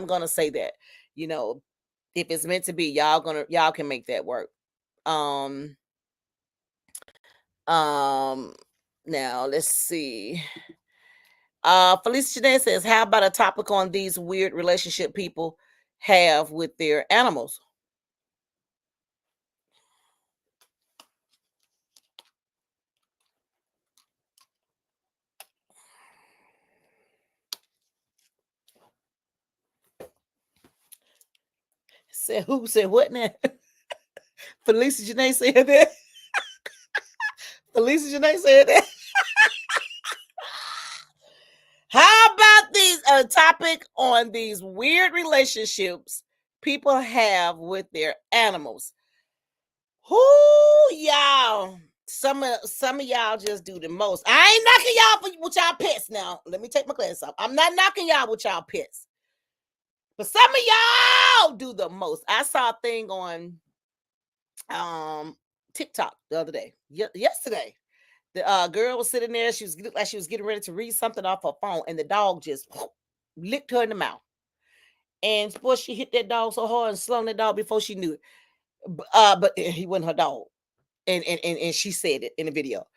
gonna say that. If it's meant to be, y'all can make that work. Um um Now let's see. Felicia Janae says, how about a topic on these weird relationship people have with their animals? Said who said what now? Felicia Janae said that. Felicia Janae said that. How about these topic on these weird relationships people have with their animals? Who y'all? Some of y'all just do the most. I ain't knocking y'all with y'all pets now. Let me take my glasses off. I'm not knocking y'all with y'all pets. But some of y'all do the most. I saw a thing on TikTok the other day. Yesterday. The girl was sitting there. She looked like she was getting ready to read something off her phone, and the dog just licked her in the mouth. And boy, she hit that dog so hard and slung that dog before she knew it. But he wasn't her dog. And she said it in the video.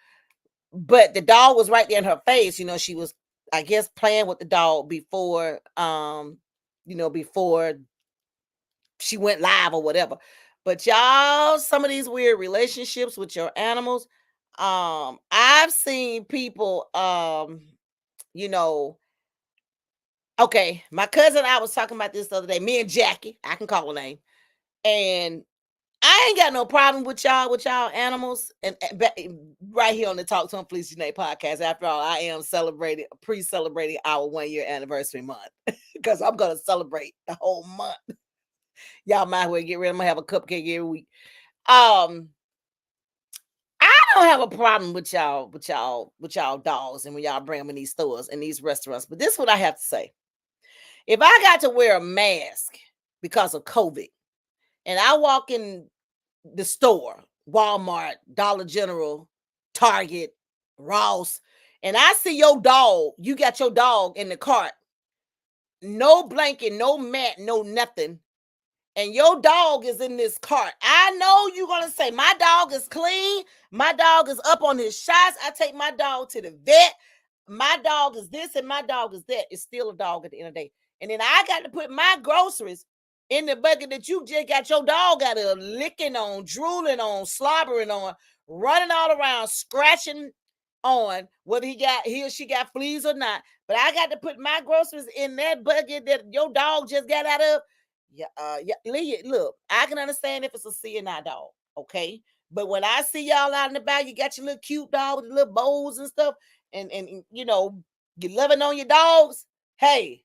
But the dog was right there in her face. She was, I guess, playing with the dog before before she went live or whatever. But y'all, some of these weird relationships with your animals, I've seen people, you know, okay, my cousin, I was talking about this the other day, me and Jackie, I can call her name, and I ain't got no problem with y'all animals, and right here on the Talk to 'em Felicia Janae podcast. After all, I am pre-celebrating our 1 year anniversary month because I'm gonna celebrate the whole month. Y'all might as well get ready. I'm gonna have a cupcake every week. Um, I don't have a problem with y'all dogs, and when y'all bring them in these stores and these restaurants. But this is what I have to say: if I got to wear a mask because of COVID, and I walk in the store, Walmart, Dollar General, Target, Ross, and I see your dog, you got your dog in the cart, no blanket, no mat, no nothing, and your dog is in this cart. I know you're going to say, my dog is clean. My dog is up on his shots. I take my dog to the vet. My dog is this and my dog is that. It's still a dog at the end of the day. And then I got to put my groceries in the bucket that you just got your dog out of licking on, drooling on, slobbering on, running all around, scratching on, whether he or she got fleas or not. But I got to put my groceries in that bucket that your dog just got out of. Look, I can understand if it's a CNI dog, okay? But when I see y'all out and about, you got your little cute dog with the little bows and stuff, and you know, you're loving on your dogs. Hey,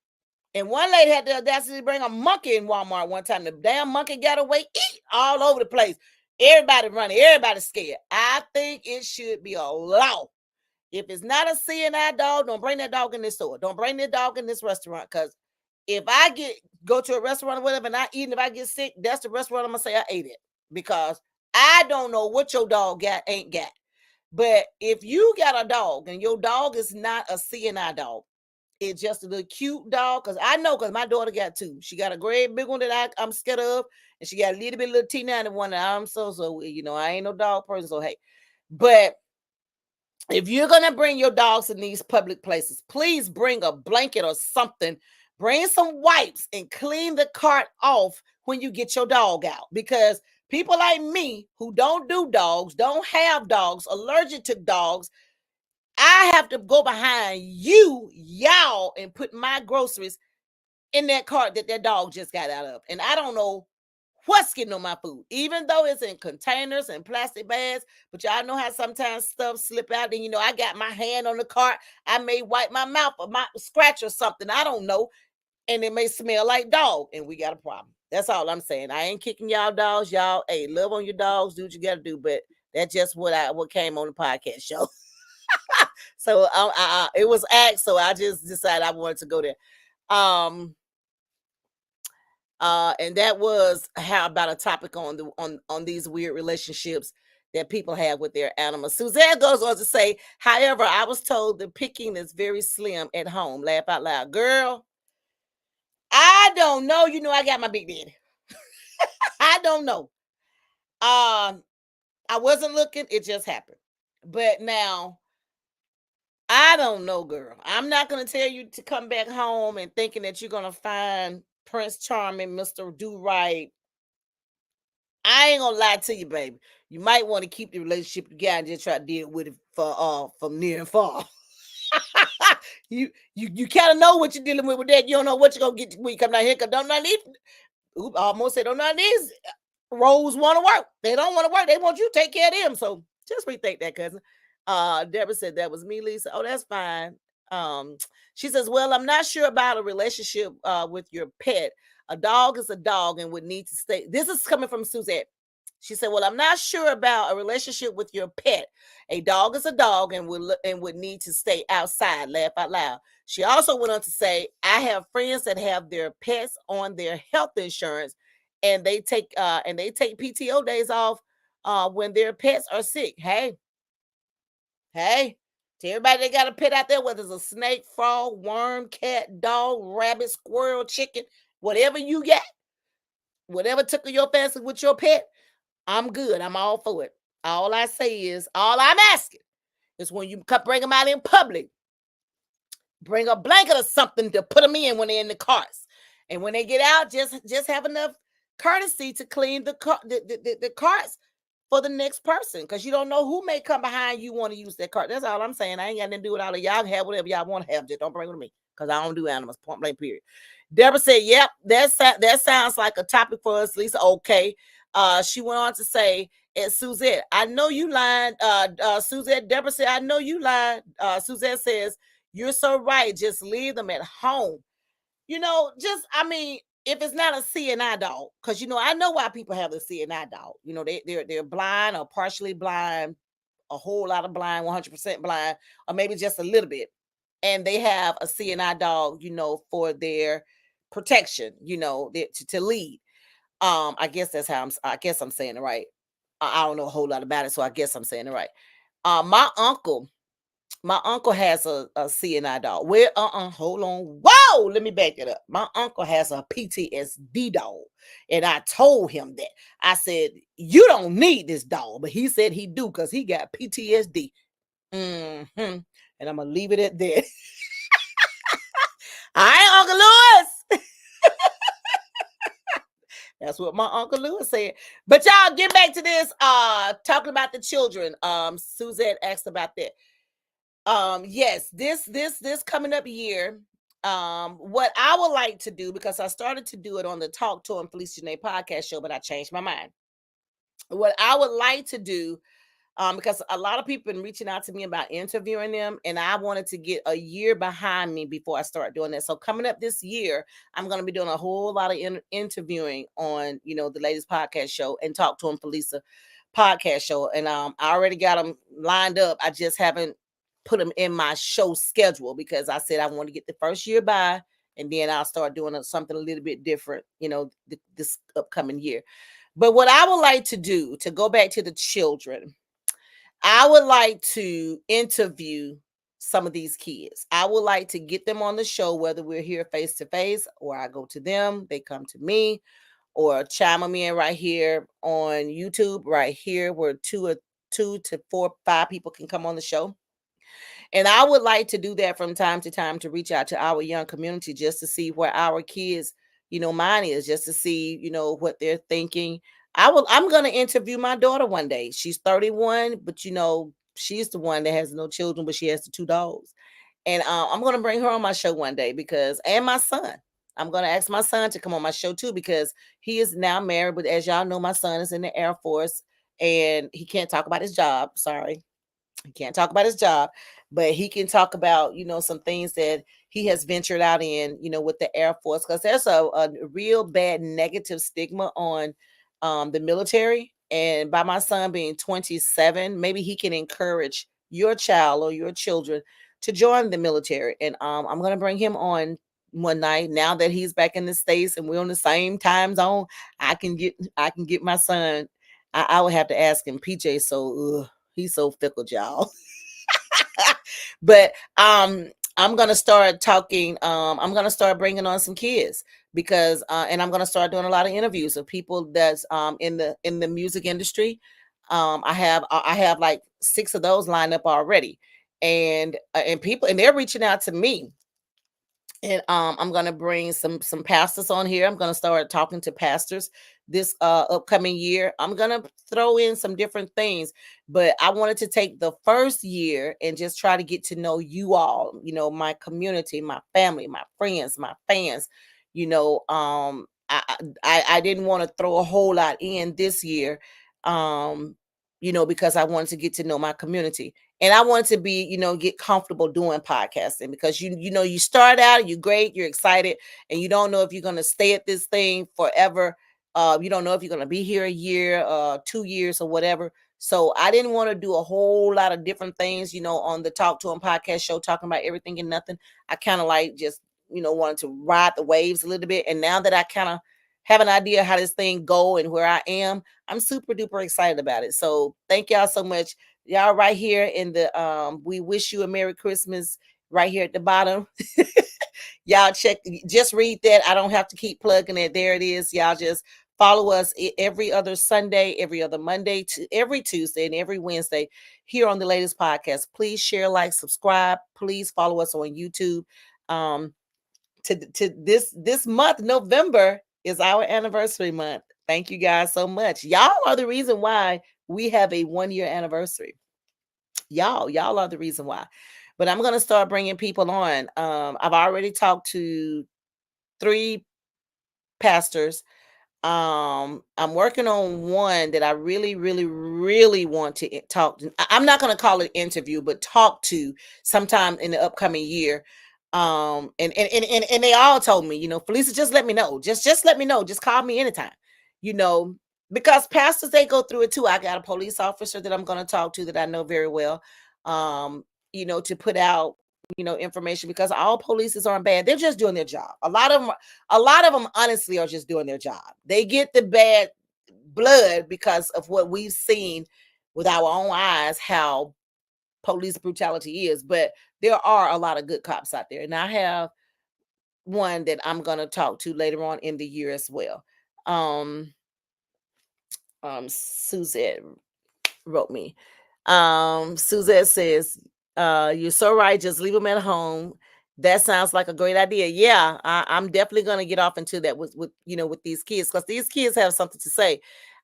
and one lady had the audacity to bring a monkey in Walmart one time. The damn monkey got away, all over the place. Everybody running, everybody scared. I think it should be a law. If it's not a CNI dog, don't bring that dog in this store. Don't bring that dog in this restaurant. Because if I go to a restaurant or whatever and I eat, and if I get sick, that's the restaurant I'm gonna say I ate it. Because I don't know what your dog ain't got. But if you got a dog and your dog is not a CNI dog, it's just a little cute dog. Because I know, because my daughter got two. She got a great big one that I'm scared of, and she got a little bit little T90 one that I'm so you know, I ain't no dog person, so hey. But if you're gonna bring your dogs in these public places, please bring a blanket or something. Bring some wipes and clean the cart off when you get your dog out. Because people like me who don't do dogs, don't have dogs, allergic to dogs, I have to go behind y'all, and put my groceries in that cart that dog just got out of. And I don't know what's getting on my food, even though it's in containers and plastic bags. But y'all know how sometimes stuff slip out, and you know, I got my hand on the cart. I may wipe my mouth or my scratch or something. I don't know. And it may smell like dog, and we got a problem. That's all I'm saying. I ain't kicking y'all dogs. Y'all, hey, love on your dogs, do what you gotta do. But that's just what came on the podcast show. So it was asked, so I just decided I wanted to go there. And that was how about a topic on these weird relationships that people have with their animals. Suzanne goes on to say, however, I was told the picking is very slim at home. Laugh out loud. Girl, I don't know. You know, I got my big daddy. I don't know. I wasn't looking, it just happened. But now I don't know, girl. I'm not gonna tell you to come back home and thinking that you're gonna find Prince Charming, Mr. Do Right. I ain't gonna lie to you, baby. You might want to keep the relationship together and just try to deal with it for from near and far. you kind of know what you're dealing with that. You don't know what you're gonna get when you come down here. Cause don't not need. I almost said don't not these roles want to work. They don't want to work. They want you to take care of them. So just rethink that, cousin. Deborah said that was me, Lisa. Oh, that's fine. She says, well, I'm not sure about a relationship with your pet. A dog is a dog and would need to stay. This is coming from Suzette. She said, well, I'm not sure about a relationship with your pet. A dog is a dog and would need to stay outside. Laugh out loud. She also went on to say, I have friends that have their pets on their health insurance, and they take PTO days off when their pets are sick. Hey, to everybody that got a pet out there, whether it's a snake, frog, worm, cat, dog, rabbit, squirrel, chicken, whatever you got, whatever took your fancy with your pet, I'm good. I'm all for it. All I say is, all I'm asking is when you bring them out in public, bring a blanket or something to put them in when they're in the cars. And when they get out, just have enough courtesy to clean the carts for the next person, because you don't know who may come behind you want to use that cart. That's all I'm saying. I ain't got nothing to do with all of y'all. Have whatever y'all want to have. Just don't bring it to me, because I don't do animals. Point blank, period. Deborah said, yep, that sounds like a topic for us, Lisa. Okay. She went on to say, and Suzette, I know you lying. Suzette, Deborah said, I know you lying. Suzette says, you're so right. Just leave them at home. You know, if it's not a CNI dog, because you know, I know why people have a CNI dog. You know, they're blind or partially blind, a whole lot of blind, 100% blind, or maybe just a little bit. And they have a CNI dog, you know, for their protection, you know, to lead. I guess I'm saying it right. I don't know a whole lot about it, so I guess I'm saying it right. My uncle My uncle has a CNI dog. Where hold on. Whoa, let me back it up. My uncle has a PTSD dog. And I told him that. I said, you don't need this dog. But he said he do because he got PTSD. And I'm gonna leave it at that. All right, Uncle Lewis. That's what my Uncle Lewis said. But y'all get back to this. Talking about the children. Suzette asked about that. Yes, this coming up year. What I would like to do, because I started to do it on the Talk to and Felicia Janae podcast show, but I changed my mind. What I would like to do, because a lot of people been reaching out to me about interviewing them, and I wanted to get a year behind me before I start doing that. So coming up this year, I'm going to be doing a whole lot of interviewing on, the latest podcast show and Talk to and Felicia podcast show. And I already got them lined up. I just haven't put them in my show schedule because I said I want to get the first year by, and then I'll start doing something a little bit different, this upcoming year. But what I would like to do, to go back to the children, I would like to interview some of these kids. I would like to get them on the show, whether we're here face to face or I go to them, they come to me, or chime them in right here on YouTube, right here, where two to four, 5 people can come on the show. And I would like to do that from time to time to reach out to our young community just to see where our kids, mine is, just to see, what they're thinking. I'm going to interview my daughter one day. She's 31, but she's the one that has no children, but she has the 2 dogs. And I'm going to bring her on my show one day and my son. I'm going to ask my son to come on my show too, because he is now married. But as y'all know, my son is in the Air Force and he can't talk about his job. Sorry. He can't talk about his job, but he can talk about, some things that he has ventured out in, with the Air Force, because there's a real bad negative stigma on the military. And by my son being 27, maybe he can encourage your child or your children to join the military. And I'm going to bring him on one night now that he's back in the States and we're on the same time zone. I can get my son. I would have to ask him. PJ, so he's so fickle, y'all. But I'm gonna start talking. I'm gonna start bringing on some kids because, and I'm gonna start doing a lot of interviews of people that's in the music industry. I have like 6 of those lined up already, and people, and they're reaching out to me. And I'm gonna bring some pastors on here. I'm gonna start talking to pastors this upcoming year. I'm gonna throw in some different things, but I wanted to take the first year and just try to get to know you all, my community, my family, my friends, my fans. I didn't want to throw a whole lot in this year, because I wanted to get to know my community. And I want to be, get comfortable doing podcasting, because you start out, you're great, you're excited, and you don't know if you're going to stay at this thing forever. You don't know if you're going to be here a year, 2 years, or whatever. So I didn't want to do a whole lot of different things, on the Talk to Him podcast show, talking about everything and nothing. I kind of like just, wanted to ride the waves a little bit. And now that I kind of have an idea how this thing go and where I am, I'm super duper excited about it. So thank y'all so much. Y'all right here in the we wish you a Merry Christmas right here at the bottom. Y'all just read that. I don't have to keep plugging it. There it is. Y'all just follow us every other Sunday, every other Monday, every Tuesday, and every Wednesday here on the latest podcast. Please share, like, subscribe. Please follow us on YouTube. To this month, November, is our anniversary month. Thank you guys so much. Y'all are the reason why we have a 1-year anniversary. Y'all are the reason why. But I'm going to start bringing people on. I've already talked to 3 pastors. I'm working on one that I really, really, really want to talk to. I'm not going to call it interview, but talk to sometime in the upcoming year. And they all told me, Felicia, just let me know. Just let me know. Just call me anytime, because pastors, they go through it too. I got a police officer that I'm going to talk to that I know very well, to put out, information, because all polices aren't bad. They're just doing their job. A lot of them honestly are just doing their job. They get the bad blood because of what we've seen with our own eyes, how police brutality is, but there are a lot of good cops out there. And I have one that I'm going to talk to later on in the year as well. Um, Suzette wrote me. Suzette says, you're so right. Just leave them at home. That sounds like a great idea. Yeah, I'm definitely going to get off into that with with these kids, because these kids have something to say.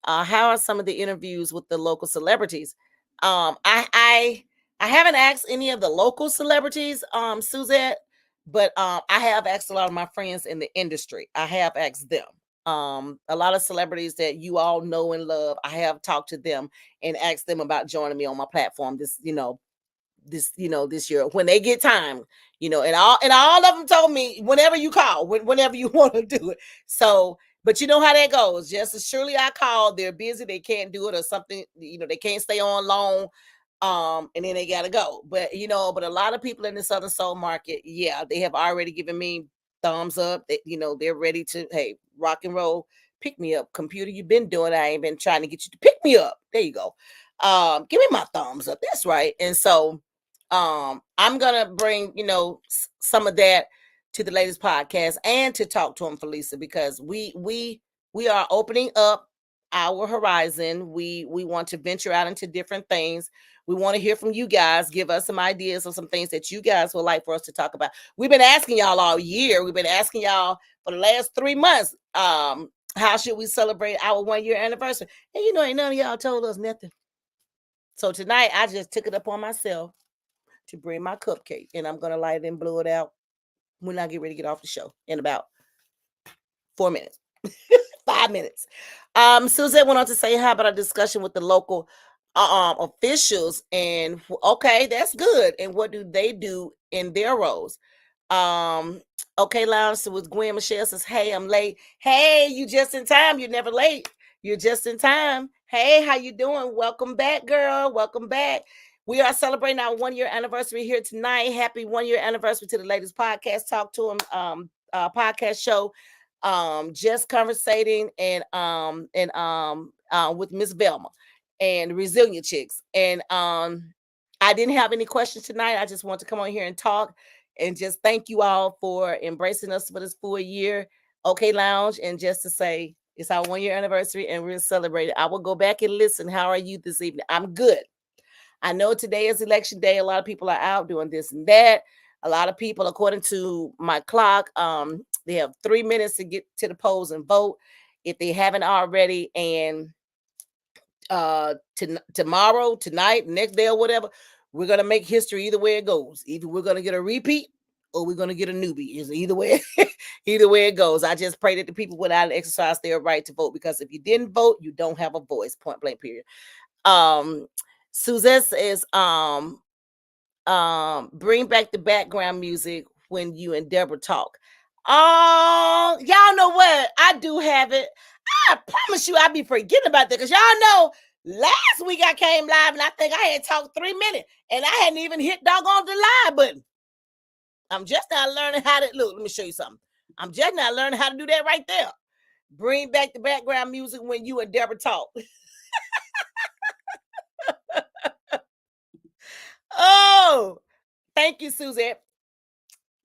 How are some of the interviews with the local celebrities? I haven't asked any of the local celebrities, Suzette, but I have asked a lot of my friends in the industry. I have asked them. A lot of celebrities that you all know and love, I have talked to them and asked them about joining me on my platform this year when they get time, and all of them told me whenever you call, whenever you want to do it. So, but you know how that goes. Just as surely I call, they're busy, they can't do it or something, they can't stay on long, and then they gotta go. But a lot of people in the Southern Soul market, yeah, they have already given me thumbs up. They're ready to, hey, rock and roll, pick me up, computer. You've been doing. I ain't been trying to get you to pick me up. There you go. Give me my thumbs up. That's right. And so, I'm gonna bring some of that to the latest podcast and to talk to him, Felicia, because we are opening up our horizon. We want to venture out into different things. We want to hear from you guys. Give us some ideas of some things that you guys would like for us to talk about. We've been asking y'all all year. We've been asking y'all for the last 3 months. How should we celebrate our 1-year anniversary? And ain't none of y'all told us nothing. So tonight I just took it upon myself to bring my cupcake, and I'm gonna light it and blow it out when I get ready to get off the show in about 4 minutes. 5 minutes. Suzette went on to say, how about a discussion with the local officials? And okay, that's good. And what do they do in their roles? Okay, Lounge, so with Gwen Michelle says, hey, I'm late. Hey, you just in time. You're never late. You're just in time. Hey, how you doing? Welcome back, girl. Welcome back. We are celebrating our 1-year anniversary here tonight. Happy 1-year anniversary to the latest podcast, Talk to Him podcast show. Just conversating with Miss Velma and Resilient Chicks. And I didn't have any questions tonight. I just want to come on here and talk and just thank you all for embracing us for this full year. Okay, Lounge, and just to say it's our 1-year anniversary and we're celebrating. I will go back and listen. How are you this evening? I'm good. I know today is election day. A lot of people are out doing this and that. A lot of people, according to my clock, they have 3 minutes to get to the polls and vote if they haven't already. And tomorrow, tonight, next day, or whatever, we're gonna make history either way it goes. Either we're gonna get a repeat or we're gonna get a newbie. Is either way, either way it goes. I just pray that the people would not exercise their right to vote, because if you didn't vote, you don't have a voice. Point blank. Period. Suzette says, bring back the background music when you and Deborah talk. Oh, y'all know what? I do have it. I promise you I'll be forgetting about that, because y'all know last week I came live and I think I had talked 3 minutes and I hadn't even hit doggone the live button. I'm just now learning how to look. Let me show you something. I'm just now learning how to do that right there. Bring back the background music when you and Deborah talk. Oh, thank you, Suzette.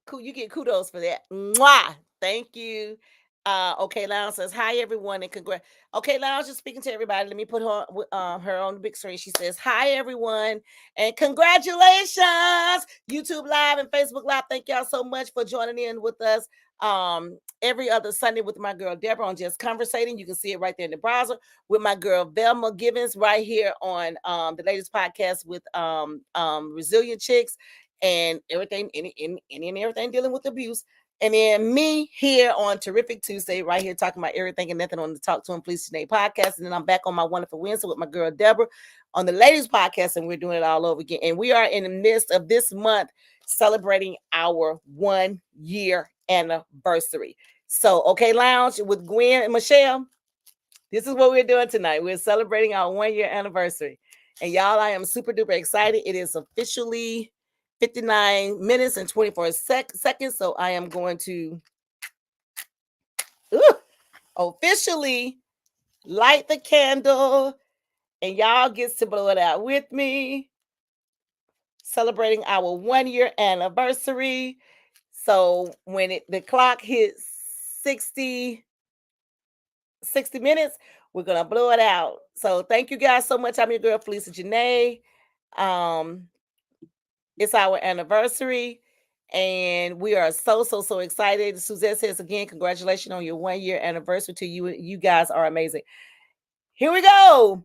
Cool, you get kudos for that. Mwah! Thank you. Okay, Lounge says, hi everyone, and congrats. Okay, Lounge is speaking to everybody. Let me put her on the big screen. She says, hi everyone, and congratulations. YouTube Live and Facebook Live. Thank y'all so much for joining in with us every other Sunday with my girl Deborah on Just Conversating. You can see it right there in the browser with my girl Velma Givens right here on the latest podcast with Resilient Chicks and everything, and everything dealing with abuse. And then me here on Terrific Tuesday, right here talking about everything and nothing on the Talk to Him Please Today podcast. And then I'm back on my Wonderful Wednesday with my girl Deborah on the ladies podcast, and we're doing it all over again. And we are in the midst of this month celebrating our 1-year anniversary. So, okay, Lounge with Gwen and Michelle, this is what we're doing tonight. We're celebrating our 1-year anniversary. And y'all, I am super duper excited. It is officially 59 minutes and 24 seconds. So I am going to officially light the candle, and y'all gets to blow it out with me. celebrating our 1 year anniversary. So when the clock hits 60 minutes, we're gonna blow it out. So thank you guys so much. I'm your girl Felicia Janae. Um, it's our anniversary, and we are so excited. Suzette says again, congratulations on your 1 year anniversary to you. You guys are amazing. Here we go.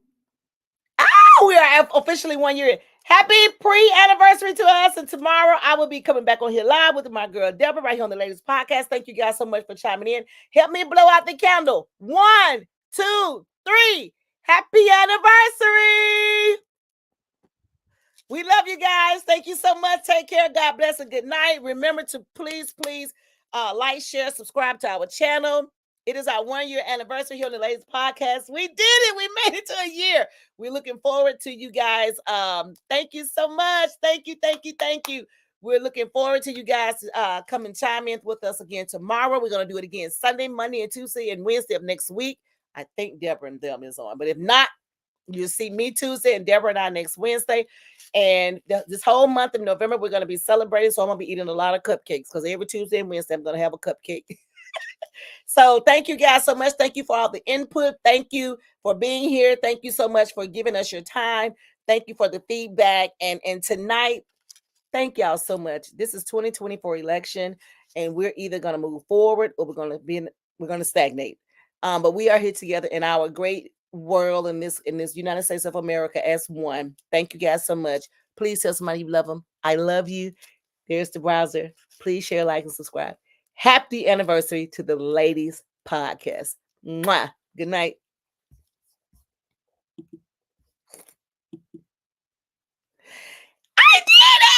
We are officially 1 year. Happy pre-anniversary to us. And tomorrow I will be coming back on here live with my girl Deborah right here on the Ladies Podcast. Thank you guys so much for chiming in. Help me blow out the candle. 1, 2, 3. Happy anniversary. We love you guys. Thank you so much. Take care. God bless and good night. Remember to please like, share, subscribe to our channel. It is our 1 year anniversary here on the Ladies Podcast. We did it. We made it to a year. We're looking forward to you guys. Thank you so much. Thank you. We're looking forward to you guys come and chime in with us again tomorrow. We're going to do it again Sunday, Monday, and Tuesday, and Wednesday of next week. I think Deborah and them is on. But if not, you'll see me Tuesday and Deborah and I next Wednesday. And this whole month of November, we're going to be celebrating. So I'm going to be eating a lot of cupcakes because every Tuesday and Wednesday, I'm going to have a cupcake. So thank you guys so much. Thank you for all the input. Thank you for being here. Thank you so much for giving us your time. Thank you for the feedback. And tonight, thank y'all so much. This is 2024 election, and we're either going to move forward or we're going to stagnate. But we are here together in our great world in this United States of America as one. Thank you guys so much. Please tell somebody you love them. I love you. There's the browser. Please share, like, and subscribe. Happy anniversary to the Ladies Podcast. Mwah. Good night. I did it!